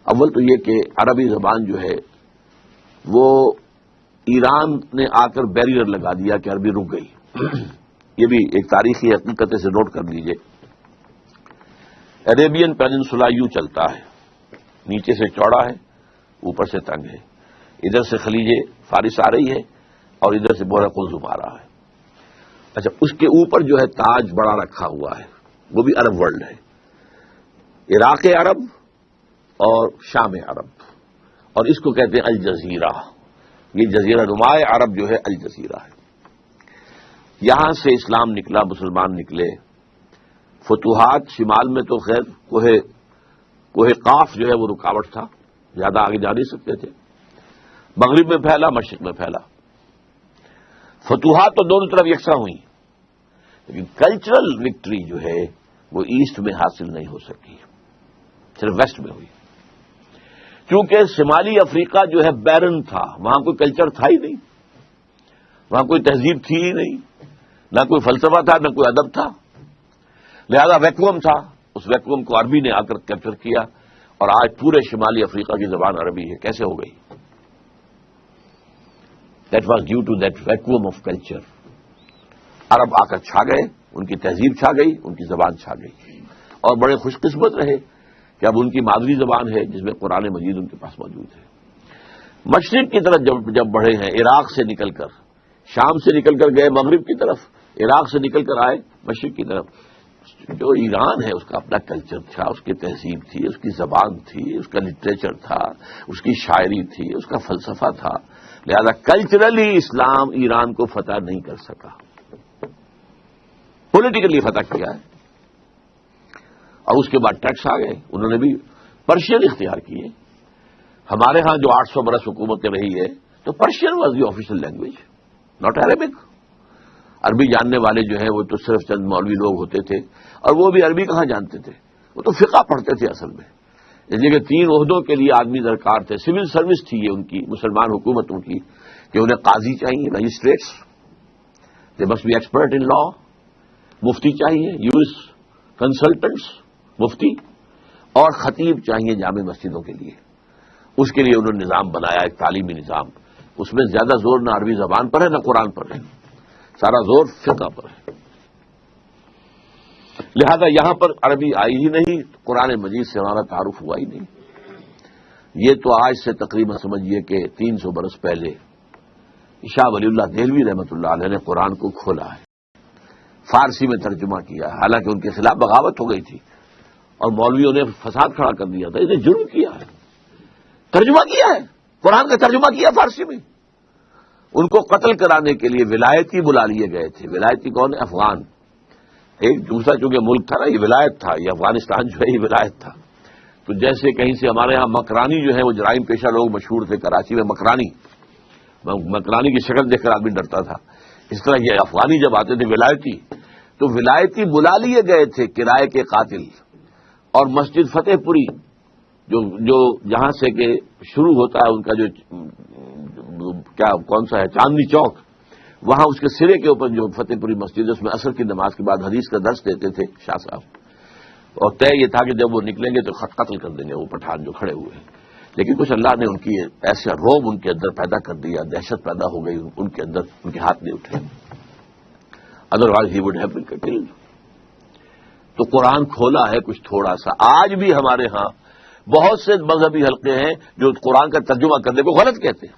اول تو یہ کہ عربی زبان جو ہے وہ ایران نے آ کر بیریئر لگا دیا کہ عربی رک گئی. یہ بھی ایک تاریخی حقیقت سے نوٹ کر لیجئے. عربین پیننسولا یوں چلتا ہے، نیچے سے چوڑا ہے، اوپر سے تنگ ہے. ادھر سے خلیج فارس آ رہی ہے اور ادھر سے بحر قلزم آ رہا ہے. اچھا، اس کے اوپر جو ہے تاج بڑا رکھا ہوا ہے، وہ بھی عرب ورلڈ ہے. عراق عرب اور شام عرب، اور اس کو کہتے ہیں الجزیرہ. یہ جزیرہ نما عرب جو ہے الجزیرہ ہے. یہاں سے اسلام نکلا، مسلمان نکلے. فتوحات شمال میں تو خیر کوہ قاف جو ہے وہ رکاوٹ تھا، زیادہ آگے جا نہیں سکتے تھے. مغرب میں پھیلا، مشرق میں پھیلا. فتوحات تو دونوں طرف یکساں ہوئی، لیکن کلچرل وکٹری جو ہے وہ ایسٹ میں حاصل نہیں ہو سکی، صرف ویسٹ میں ہوئی. کیونکہ شمالی افریقہ جو ہے بیرن تھا، وہاں کوئی کلچر تھا ہی نہیں، وہاں کوئی تہذیب تھی ہی نہیں، نہ کوئی فلسفہ تھا، نہ کوئی ادب تھا. لہذا ویکوم تھا. اس ویکوم کو عربی نے آ کر کیپچر کیا، اور آج پورے شمالی افریقہ کی زبان عربی ہے. کیسے ہو گئی؟ That was due to that vacuum of culture. عرب آ کر چھا گئے، ان کی تہذیب چھا گئی، ان کی زبان چھا گئی، اور بڑے خوش قسمت رہے کہ اب ان کی مادری زبان ہے جس میں قرآن مجید ان کے پاس موجود ہے. مشرق کی طرف جب بڑھے ہیں، عراق سے نکل کر، شام سے نکل کر گئے مغرب کی طرف، عراق سے نکل کر آئے مشرق کی طرف. جو ایران ہے اس کا اپنا کلچر تھا، اس کی تہذیب تھی، اس کی زبان تھی، اس کا لٹریچر تھا، اس کی شاعری تھی، اس کا فلسفہ تھا. لہذا کلچرلی اسلام ایران کو فتح نہیں کر سکا. پولیٹیکلی فتح کیا ہے، اور اس کے بعد ٹیکس آ گئے. انہوں نے بھی پرشین اختیار کیے. ہمارے ہاں جو 800 برس حکومت رہی ہے تو Persian was the official language, not Arabic. عربی جاننے والے جو ہیں وہ تو صرف چند مولوی لوگ ہوتے تھے، اور وہ بھی عربی کہاں جانتے تھے، وہ تو فقہ پڑھتے تھے اصل میں. اس لیے کہ 3 عہدوں کے لیے آدمی درکار تھے. سول سروس تھی یہ ان کی، مسلمان حکومتوں کی، کہ انہیں قاضی چاہیے، magistrates, they must be expert in law. مفتی چاہیے، یورس کنسلٹنٹس مفتی، اور خطیب چاہیے جامع مسجدوں کے لیے. اس کے لیے انہوں نے نظام بنایا، ایک تعلیمی نظام. اس میں زیادہ زور نہ عربی زبان پر ہے نہ قرآن پر ہے، سارا زور فقہ پر ہے. لہذا یہاں پر عربی آئی ہی نہیں، قرآن مجید سے ہمارا تعارف ہوا ہی نہیں. یہ تو آج سے تقریباً سمجھیے کہ 300 برس پہلے شاہ ولی اللہ دہلوی رحمۃ اللہ علیہ نے قرآن کو کھولا ہے، فارسی میں ترجمہ کیا ہے. حالانکہ ان کے خلاف بغاوت ہو گئی تھی اور مولویوں نے فساد کھڑا کر دیا تھا. اس نے جرم کیا ہے، ترجمہ کیا ہے، قرآن کا ترجمہ کیا فارسی میں. ان کو قتل کرانے کے لیے ولایتی بلا لیے گئے تھے. ولایتی کون ہے؟ افغان. ایک دوسرا چونکہ ملک تھا نا، یہ ولایت تھا، یہ افغانستان جو ہے یہ ولایت تھا. تو جیسے کہیں سے ہمارے ہاں مکرانی جو ہے وہ جرائم پیشہ لوگ مشہور تھے کراچی میں، مکرانی کی شکل دیکھ کر آدمی ڈرتا تھا. اس طرح یہ افغانی جب آتے تھے ولایتی، تو ولایتی بلا لیے گئے تھے کرائے کے قاتل. اور مسجد فتح پوری جو جہاں سے کہ شروع ہوتا ہے ان کا جو کون سا ہے، چاندنی چوک، وہاں اس کے سرے کے اوپر جو فتح پوری مسجد ہے، اس میں عصر کی نماز کے بعد حدیث کا درس دیتے تھے شاہ صاحب. اور طے یہ تھا کہ جب وہ نکلیں گے تو قتل کر دیں گے وہ پٹھان جو کھڑے ہوئے ہیں. لیکن کچھ اللہ نے ان کی ایسا روب ان کے اندر پیدا کر دیا، دہشت پیدا ہو گئی ان کے اندر، ان کے ہاتھ نہیں اٹھے. Otherwise he would have been killed. تو قرآن کھولا ہے کچھ تھوڑا سا. آج بھی ہمارے ہاں بہت سے مذہبی حلقے ہیں جو قرآن کا ترجمہ کرنے کو غلط کہتے ہیں.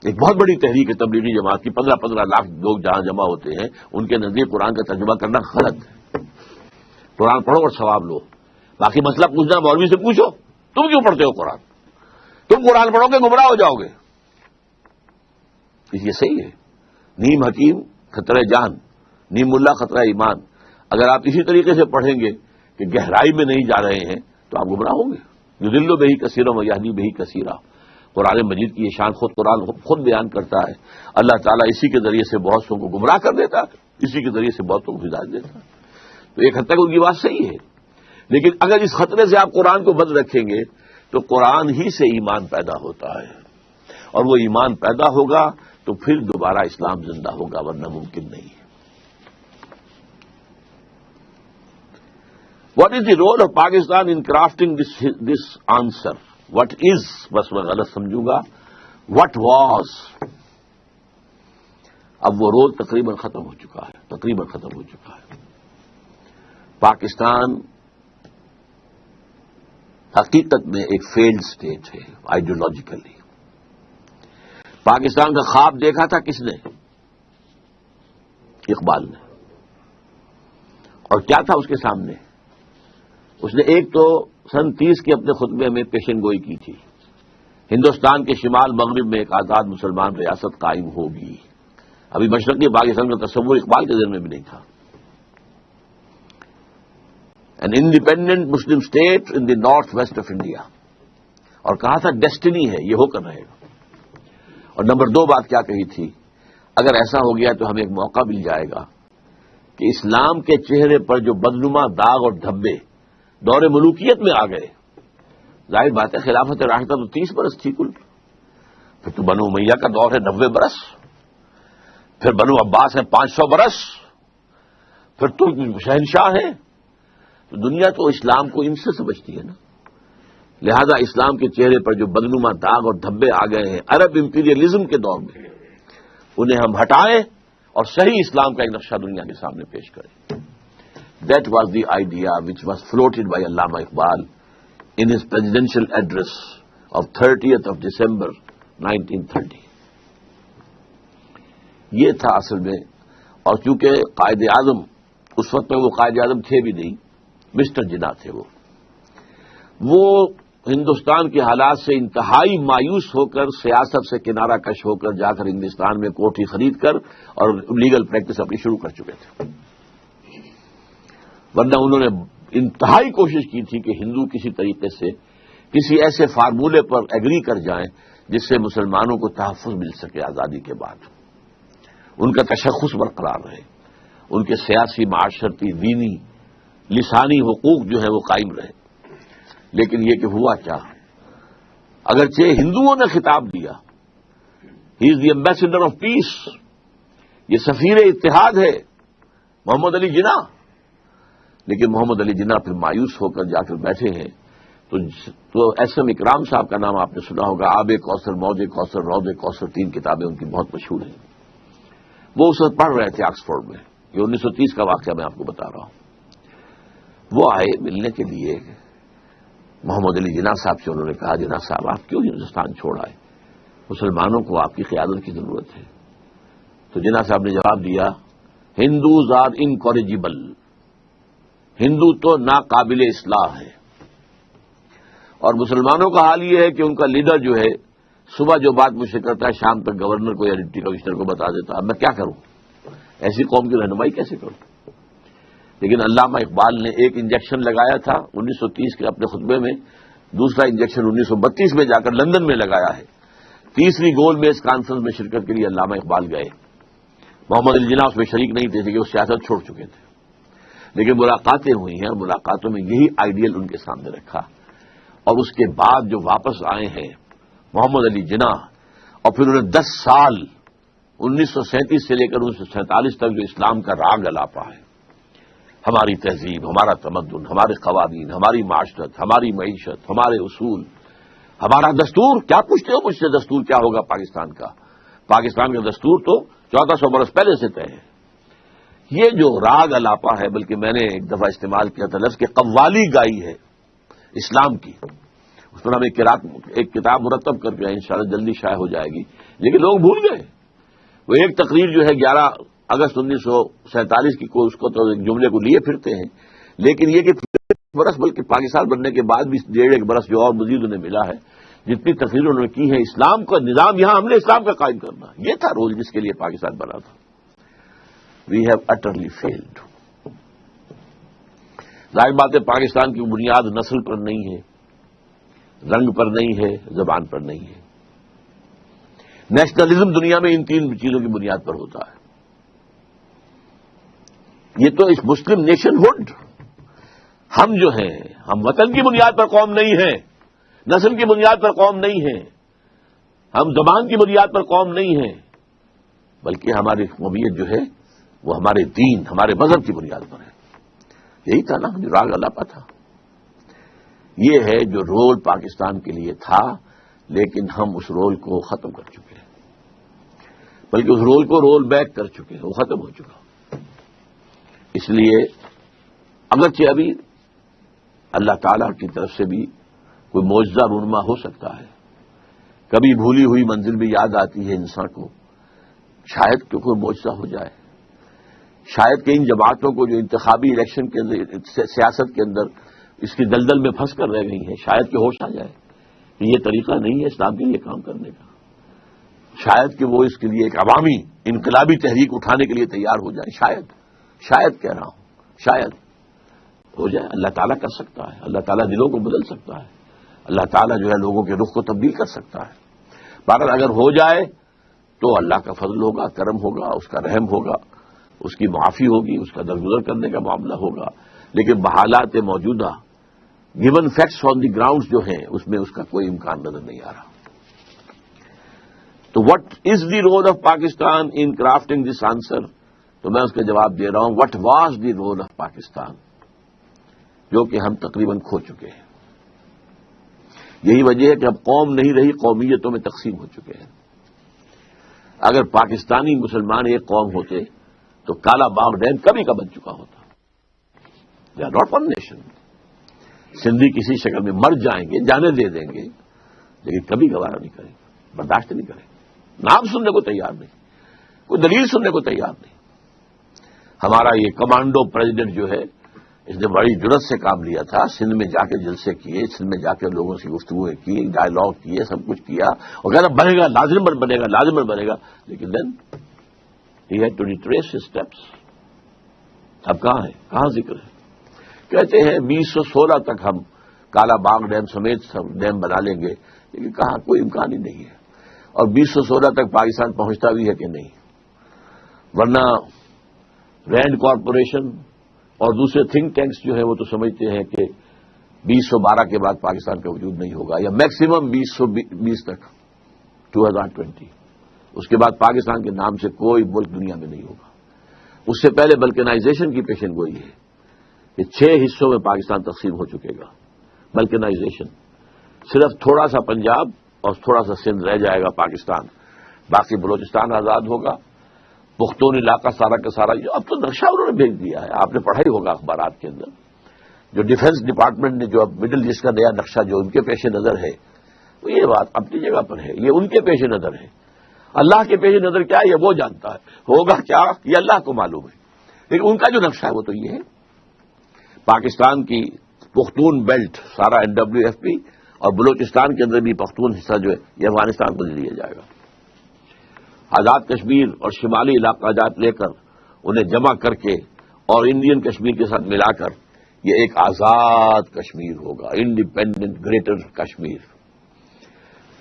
ایک بہت بڑی تحریک ہے تبلیغی جماعت کی، 15 لاکھ لوگ جہاں جمع ہوتے ہیں، ان کے نزدیک قرآن کا ترجمہ کرنا غلط ہے. قرآن پڑھو اور ثواب لو. باقی مسئلہ پوچھنا مولوی سے پوچھو، تم کیوں پڑھتے ہو قرآن؟ تم قرآن پڑھو گے گمراہ ہو جاؤ گے. یہ صحیح ہے. نیم حکیم خطرہ جان، نیم ملا خطرہ ایمان. اگر آپ اسی طریقے سے پڑھیں گے کہ گہرائی میں نہیں جا رہے ہیں تو آپ گمراہ ہوں گے. یضل بہ کثیرا ویہدی بہ کثیرا. قرآن مجید کی یہ شان قرآن خود بیان کرتا ہے. اللہ تعالیٰ اسی کے ذریعے سے بہت سو کو گمراہ کر دیتا ہے، اسی کے ذریعے سے بہتوں کو ہدایت دیتا ہے. تو ایک حد تک ان کی بات صحیح ہے. لیکن اگر اس خطرے سے آپ قرآن کو بند رکھیں گے تو قرآن ہی سے ایمان پیدا ہوتا ہے، اور وہ ایمان پیدا ہوگا تو پھر دوبارہ اسلام زندہ ہوگا، ورنہ ممکن نہیں ہے. What is the role of Pakistan in crafting this answer? What is, بس میں غلط سمجھوں گا, what was. اب وہ رول تقریباً ختم ہو چکا ہے. پاکستان حقیقت میں ایک فیلڈ اسٹیٹ ہے آئیڈیولوجیکلی. پاکستان کا خواب دیکھا تھا کس نے؟ اقبال نے. اور کیا تھا اس کے سامنے؟ اس نے ایک تو سن 30 کے اپنے خطبے میں پیشن گوئی کی تھی, ہندوستان کے شمال مغرب میں ایک آزاد مسلمان ریاست قائم ہوگی. ابھی مشرقی پاکستان کا تصور اقبال کے ذہن میں بھی نہیں تھا. An independent Muslim state in the north west of India. اور کہا تھا ڈیسٹنی ہے, یہ ہو کر رہے گا. اور نمبر 2 بات کیا کہی تھی؟ اگر ایسا ہو گیا تو ہمیں ایک موقع مل جائے گا کہ اسلام کے چہرے پر جو بدنما داغ اور دھبے دور ملوکیت میں آ گئے, ظاہر بات ہے خلافت راشدہ تو 30 برس تھی کل, پھر تو بنو امیہ کا دور ہے 90 برس, پھر بنو عباس ہے 500 برس, پھر تو شہنشاہ ہے. تو دنیا تو اسلام کو ان سے سمجھتی ہے نا. لہذا اسلام کے چہرے پر جو بدنما داغ اور دھبے آ گئے ہیں عرب امپیریلزم کے دور میں, انہیں ہم ہٹائیں اور صحیح اسلام کا ایک نقشہ دنیا کے سامنے پیش کریں. That was the idea which was floated by Allama Iqbal in his presidential address of 30th of December 1930. یہ تھا اصل میں. اور چونکہ قائد اعظم اس وقت میں وہ قائد اعظم تھے بھی نہیں, مسٹر جناح تھے. وہ ہندوستان کے حالات سے انتہائی مایوس ہو کر سیاست سے کنارہ کش ہو کر جا کر انگلستان میں کوٹھی خرید کر اور لیگل پریکٹس اپنی شروع کر چکے تھے. ورنہ انہوں نے انتہائی کوشش کی تھی کہ ہندو کسی طریقے سے کسی ایسے فارمولے پر ایگری کر جائیں جس سے مسلمانوں کو تحفظ مل سکے آزادی کے بعد, ان کا تشخص برقرار رہے, ان کے سیاسی, معاشرتی, دینی, لسانی حقوق جو ہے وہ قائم رہے. لیکن یہ کہ ہوا کیا؟ اگرچہ ہندوؤں نے خطاب دیا, ہی از دی ایمبیسڈر آف پیس, یہ سفیر اتحاد ہے محمد علی جناح, لیکن محمد علی جناح پھر مایوس ہو کر جا کر بیٹھے ہیں. تو ایس ایم اکرام صاحب کا نام آپ نے سنا ہوگا, آب کوثر, موج کوثر, روض کوثر, 3 کتابیں ان کی بہت مشہور ہیں. وہ اس وقت پڑھ رہے تھے آکسفورڈ میں. یہ 1930 کا واقعہ میں آپ کو بتا رہا ہوں. وہ آئے ملنے کے لیے محمد علی جناح صاحب سے. انہوں نے کہا, جناح صاحب آپ کیوں ہندوستان چھوڑ آئے؟ مسلمانوں کو آپ کی قیادت کی ضرورت ہے. تو جناح صاحب نے جواب دیا, ہندوز آر انکوریجیبل, ہندو تو ناقابل اصلاح ہے. اور مسلمانوں کا حال یہ ہے کہ ان کا لیڈر جو ہے صبح جو بات مجھ سے کرتا ہے شام تک گورنر کو یا ڈپٹی کمشنر کو بتا دیتا. اب میں کیا کروں؟ ایسی قوم کی رہنمائی کیسے کروں؟ لیکن علامہ اقبال نے ایک انجیکشن لگایا تھا 1930 کے اپنے خطبے میں, دوسرا انجیکشن 1932 میں جا کر لندن میں لگایا ہے. تیسری گول میز کانفرنس میں شرکت کے لیے علامہ اقبال گئے. محمد علی جناح اس میں شریک نہیں تھے کہ وہ سیاست چھوڑ چکے تھے. لیکن ملاقاتیں ہوئی ہیں, ملاقاتوں میں یہی آئیڈیل ان کے سامنے رکھا. اور اس کے بعد جو واپس آئے ہیں محمد علی جناح, اور پھر انہوں نے 10 سال 1937 سے لے کر 1947 تک جو اسلام کا راگ الاپا ہے, ہماری تہذیب, ہمارا تمدن, ہمارے قوانین, ہماری معاشرت, ہماری معیشت, ہمارے اصول, ہمارا دستور. کیا پوچھتے ہو مجھ سے دستور کیا ہوگا پاکستان کا؟ پاکستان کا دستور تو 1400 برس پہلے سے طے ہے. یہ جو راگ الاپا ہے, بلکہ میں نے ایک دفعہ استعمال کیا تھا لفظ کہ قوالی گائی ہے اسلام کی. اس پر ہم ایک کتاب مرتب کر کے انشاءاللہ جلدی شائع ہو جائے گی. لیکن لوگ بھول گئے. وہ ایک تقریر جو ہے 11 اگست 1947 کی اس کو تو ایک جملے کو لیے پھرتے ہیں, لیکن یہ کہ برس بلکہ پاکستان بننے کے بعد بھی 1.5 برس جو اور مزید انہیں ملا ہے, جتنی تقریریں انہوں نے کی ہیں, اسلام کا نظام یہاں ہم نے اسلام کا قائم کرنا, یہ تھا رول جس کے لیے پاکستان بنا تھا. We have utterly failed. ظاہر بات ہے پاکستان کی بنیاد نسل پر نہیں ہے, رنگ پر نہیں ہے, زبان پر نہیں ہے. نیشنلزم دنیا میں ان 3 چیزوں کی بنیاد پر ہوتا ہے. یہ تو اس مسلم نیشن ہوڈ, ہم جو ہیں ہم وطن کی بنیاد پر قوم نہیں ہیں, نسل کی بنیاد پر قوم نہیں ہیں, ہم زبان کی بنیاد پر قوم نہیں ہیں, بلکہ ہماری قومیت جو ہے وہ ہمارے دین, ہمارے مذہب کی بنیاد پر ہے. یہی تھا نا جو راگ الاپا تھا. یہ ہے جو رول پاکستان کے لیے تھا، لیکن ہم اس رول کو ختم کر چکے ہیں، بلکہ اس رول کو رول بیک کر چکے ہیں، وہ ختم ہو چکا. اس لیے اگرچہ ابھی اللہ تعالی کی طرف سے بھی کوئی معجزہ رونما ہو سکتا ہے، کبھی بھولی ہوئی منزل بھی یاد آتی ہے انسان کو، شاید کہ کوئی معجزہ ہو جائے، شاید کہ ان جماعتوں کو جو انتخابی الیکشن کے اندر، سیاست کے اندر اس کی دلدل میں پھنس کر رہ گئی ہیں، شاید کہ ہوش آ جائے کہ یہ طریقہ نہیں ہے اسلام کے لیے کام کرنے کا، شاید کہ وہ اس کے لیے ایک عوامی انقلابی تحریک اٹھانے کے لیے تیار ہو جائے. شاید کہہ رہا ہوں، شاید ہو جائے. اللہ تعالیٰ کر سکتا ہے، اللہ تعالیٰ دلوں کو بدل سکتا ہے، اللہ تعالیٰ جو ہے لوگوں کے رخ کو تبدیل کر سکتا ہے. بہرحال اگر ہو جائے تو اللہ کا فضل ہوگا، کرم ہوگا، اس کا رحم ہوگا، اس کی معافی ہوگی، اس کا درگزر کرنے کا معاملہ ہوگا. لیکن بحالات موجودہ given facts on the grounds جو ہیں اس میں اس کا کوئی امکان نظر نہیں آ رہا. تو what is the role of Pakistan in crafting this answer? تو میں اس کا جواب دے رہا ہوں، what was the role of Pakistan, جو کہ ہم تقریباً کھو چکے ہیں. یہی وجہ ہے کہ اب قوم نہیں رہی، قومیتوں میں تقسیم ہو چکے ہیں. اگر پاکستانی مسلمان ایک قوم ہوتے تو کالا باغ ڈیم کبھی کا بن چکا ہوتا. They are not one nation. Sindhi کسی شکل میں مر جائیں گے، جانے دے دیں گے، لیکن کبھی گوارا نہیں کریں گے، برداشت نہیں کریں گے، نام سننے کو تیار نہیں، کوئی دلیل سننے کو تیار نہیں. ہمارا یہ کمانڈو پریزیڈنٹ جو ہے، اس نے بڑی جرت سے کام لیا تھا، سندھ میں جا کے جلسے کیے، سندھ میں جا کے لوگوں سے گفتگویں کی، ڈائلاگ کیے، سب کچھ کیا، اور کہنا بنے گا، لازمن بنے گا، لازمن بنے گا. لیکن then he had to retrace his steps. اب کہاں ہے، کہاں ذکر ہے؟ کہتے ہیں 2016 تک ہم کالا باغ ڈیم سمیت سب ڈیم بنا لیں گے، لیکن کہاں، کوئی امکان ہی نہیں ہے. اور 2016 تک پاکستان پہنچتا بھی ہے کہ نہیں؟ ورنہ رینڈ کارپوریشن اور دوسرے تھنک ٹینکس جو ہیں وہ تو سمجھتے ہیں کہ 2012 کے بعد پاکستان کا وجود نہیں ہوگا، یا میکسیمم 2020 تک، 2020. اس کے بعد پاکستان کے نام سے کوئی ملک دنیا میں نہیں ہوگا. اس سے پہلے بلکنائزیشن کی پیشن گوئی ہے کہ 6 حصوں میں پاکستان تقسیم ہو چکے گا. بلکنائزیشن، صرف تھوڑا سا پنجاب اور تھوڑا سا سندھ رہ جائے گا پاکستان، باقی بلوچستان آزاد ہوگا. پختون علاقہ سارا کا سارا، اب تو نقشہ انہوں نے بھیج دیا ہے، آپ نے پڑھا ہی ہوگا اخبارات کے اندر. جو ڈیفنس ڈپارٹمنٹ نے جو اب مڈل ایسٹ کا نیا نقشہ جو ان کے پیش نظر ہے، وہ یہ بات اپنی جگہ پر ہے، یہ ان کے پیش نظر ہے. اللہ کے پیش نظر کیا ہے یہ وہ جانتا ہے، ہوگا کیا یہ اللہ کو معلوم ہے. لیکن ان کا جو نقشہ ہے وہ تو یہ ہے، پاکستان کی پختون بیلٹ سارا NWFP، اور بلوچستان کے اندر بھی پختون حصہ جو ہے یہ افغانستان کو دے دیا جائے گا. آزاد کشمیر اور شمالی علاقہ جات لے کر انہیں جمع کر کے اور انڈین کشمیر کے ساتھ ملا کر یہ ایک آزاد کشمیر ہوگا، انڈیپینڈنٹ گریٹر کشمیر.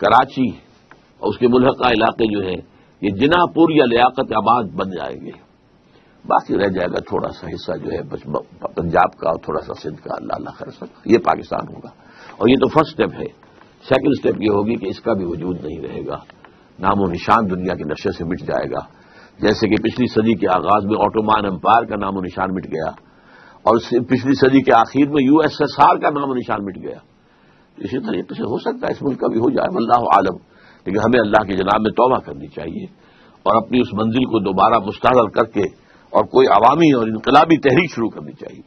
کراچی اور اس کے ملحقہ علاقے جو ہیں یہ جناح پور یا لیاقت آباد بن جائیں گے. باقی رہ جائے گا تھوڑا سا حصہ جو ہے پنجاب کا اور تھوڑا سا سندھ کا، اللہ خیر سکتا. یہ پاکستان ہوگا، اور یہ تو فرسٹ اسٹیپ ہے. سیکنڈ اسٹیپ یہ ہوگی کہ اس کا بھی وجود نہیں رہے گا، نام و نشان دنیا کے نقشے سے مٹ جائے گا. جیسے کہ پچھلی صدی کے آغاز میں آٹومان امپائر کا نام و نشان مٹ گیا، اور پچھلی صدی کے آخر میں USSR کا نام و نشان مٹ گیا. اسی طریقے سے ہو سکتا ہے اس ملک کا بھی ہو جائے، واللہ عالم. لیکن ہمیں اللہ کی جناب میں توبہ کرنی چاہیے اور اپنی اس منزل کو دوبارہ مستحضر کر کے اور کوئی عوامی اور انقلابی تحریک شروع کرنی چاہیے.